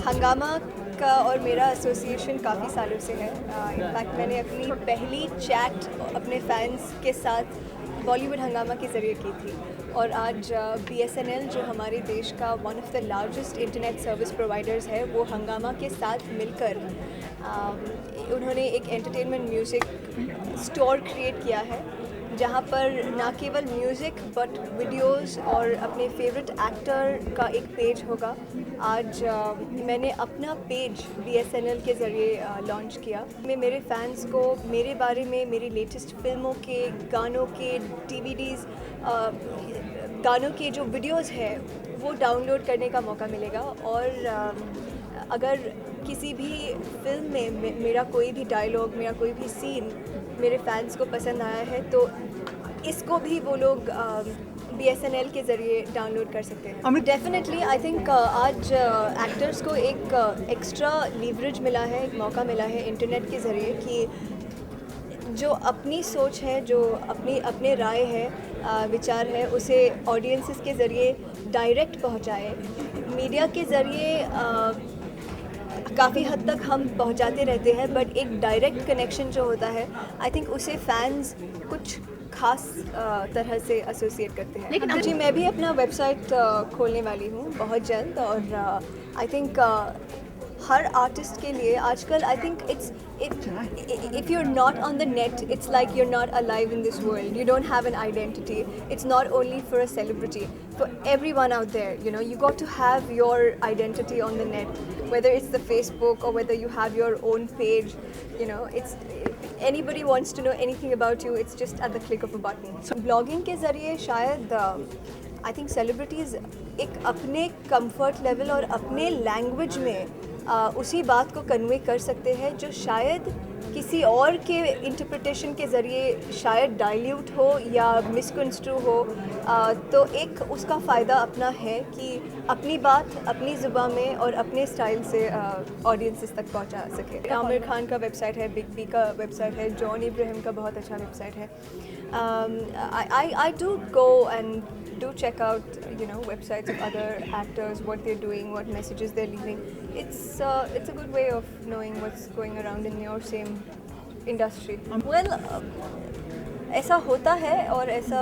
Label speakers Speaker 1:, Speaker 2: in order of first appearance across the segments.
Speaker 1: हंगामा का और मेरा एसोसिएशन काफ़ी सालों से है। इनफैक्ट मैंने अपनी पहली चैट अपने फैंस के साथ बॉलीवुड हंगामा के ज़रिए की थी, और आज BSNL जो हमारे देश का one of the largest internet service providers है, वो हंगामा के साथ मिलकर उन्होंने एक एंटरटेनमेंट म्यूज़िक स्टोर क्रिएट किया है, जहाँ पर ना केवल म्यूज़िक बट वीडियोस और अपने फेवरेट एक्टर का एक पेज होगा। आज मैंने अपना पेज BSNL के ज़रिए लॉन्च किया। मैं मेरे फैंस को मेरे बारे में, मेरी लेटेस्ट फिल्मों के, गानों के DVDs, गानों के जो वीडियोस है वो डाउनलोड करने का मौका मिलेगा। और अगर किसी भी फिल्म में मेरा कोई भी डायलॉग, मेरा कोई भी सीन मेरे फैंस को पसंद आया है, तो इसको भी वो लोग BSNL के ज़रिए डाउनलोड कर सकते हैं। डेफिनेटली आई थिंक आज एक्टर्स को एक एक्स्ट्रा लीवरेज मिला है, एक मौका मिला है इंटरनेट के ज़रिए कि जो अपनी सोच है, जो अपने राय है, विचार है, उसे ऑडियंसेस के ज़रिए डायरेक्ट पहुंचाए। मीडिया के ज़रिए काफ़ी हद तक हम पहुंचाते रहते हैं, बट एक डायरेक्ट कनेक्शन जो होता है, आई थिंक उसे फैंस कुछ खास तरह से एसोसिएट करते हैं। लेकिन जी, मैं भी अपना वेबसाइट खोलने वाली हूँ बहुत जल्द, और आई थिंक हर आर्टिस्ट के लिए आजकल I think if you're not on the net, it's like you're not alive in this world. You don't have an identity. It's not only for a celebrity, for everyone out there, you know, you got to have your identity on the net, whether it's the Facebook or whether you have your own page, you know, it's anybody wants to know anything about you, it's just at the click of a button. So blogging के ज़रिए शायद I think celebrities एक अपने comfort level और अपने language में उसी बात को कन्वे कर सकते हैं जो शायद किसी और के इंटरप्रिटेशन के ज़रिए शायद डाइल्यूट हो या मिसकंस्ट्रू हो। तो एक उसका फ़ायदा अपना है कि अपनी बात अपनी ज़ुबान में और अपने स्टाइल से ऑडियंसेस तक पहुंचा सके। आमिर खान का वेबसाइट है, बिग बी का वेबसाइट है, जॉन इब्राहिम का बहुत अच्छा वेबसाइट है। I do go and do check out, you know, websites of other actors, what they're doing, what messages they're leaving. It's a good way of knowing what's going around in your same industry. Well, ऐसा होता है और ऐसा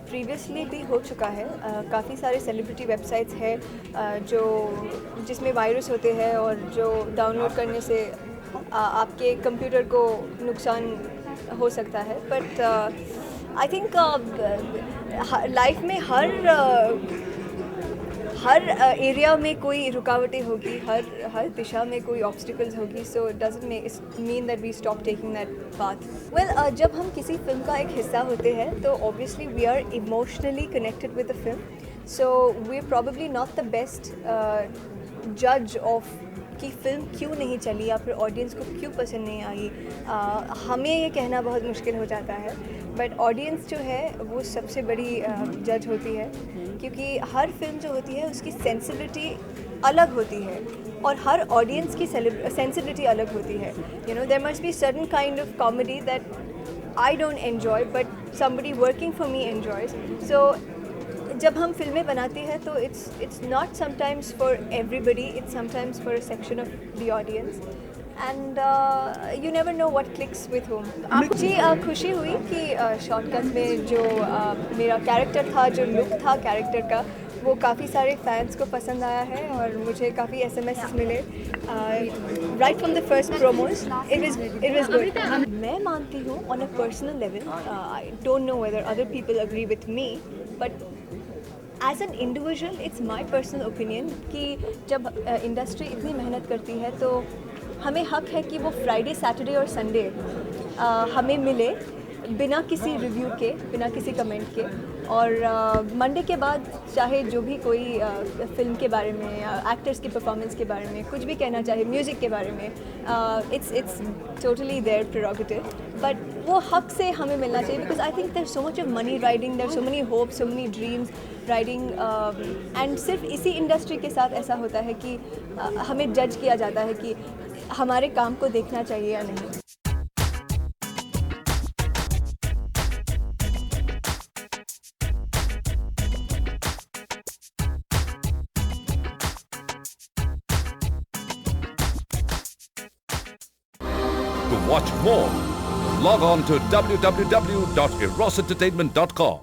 Speaker 1: previously भी हो चुका है। काफ़ी सारे सेलिब्रिटी वेबसाइट्स हैं जो जिसमें वायरस होते हैं और जो डाउनलोड करने से आपके कंप्यूटर को नुकसान हो सकता है। बट आई थिंक लाइफ में हर एरिया में कोई रुकावटें होगी, हर दिशा में कोई ऑब्स्टिकल्स होगी। So doesn't mean that we stop taking that path. Well, जब हम किसी फिल्म का एक हिस्सा होते हैं तो obviously we are emotionally connected with the film, so we are probably not the best जज ऑफ कि फ़िल्म क्यों नहीं चली या फिर ऑडियंस को क्यों पसंद नहीं आई। हमें ये कहना बहुत मुश्किल हो जाता है, बट ऑडियंस जो है वो सबसे बड़ी जज होती है, क्योंकि हर फिल्म जो होती है उसकी सेंसिबिलिटी अलग होती है और हर ऑडियंस की सेंसिबिलिटी अलग होती है। You know, there must be certain kind of comedy that I don't enjoy but somebody working for me enjoys. So जब हम फिल्में बनाते हैं तो it's not sometimes for everybody, it's sometimes for a section of the audience, and you never know what clicks with whom. मुझे खुशी हुई कि शॉर्टकट में जो मेरा कैरेक्टर था, जो लुक था कैरेक्टर का, वो काफ़ी सारे फैंस को पसंद आया है और मुझे काफ़ी SMS मिले right from the first promos. It was good. मैं मानती हूँ on a personal level, I don't know whether other people agree with me, but as an individual it's my personal opinion कि जब इंडस्ट्री इतनी मेहनत करती है तो हमें हक है कि वो फ्राइडे, सैटरडे और संडे हमें मिले बिना किसी रिव्यू के, बिना किसी कमेंट के, और मंडे के बाद चाहे जो भी कोई फिल्म के बारे में, एक्टर्स की परफॉर्मेंस के बारे में कुछ भी कहना चाहे, म्यूज़िक के बारे में, it's totally their prerogative, but वो हक से हमें मिलना चाहिए, because I think there so much of money riding, there so money hopes, so money dreams riding, and सिर्फ इसी इंडस्ट्री के साथ ऐसा होता है कि हमें जज किया जाता है कि हमारे काम को देखना चाहिए या नहीं।
Speaker 2: To watch more, log on to www.erosentertainment.com.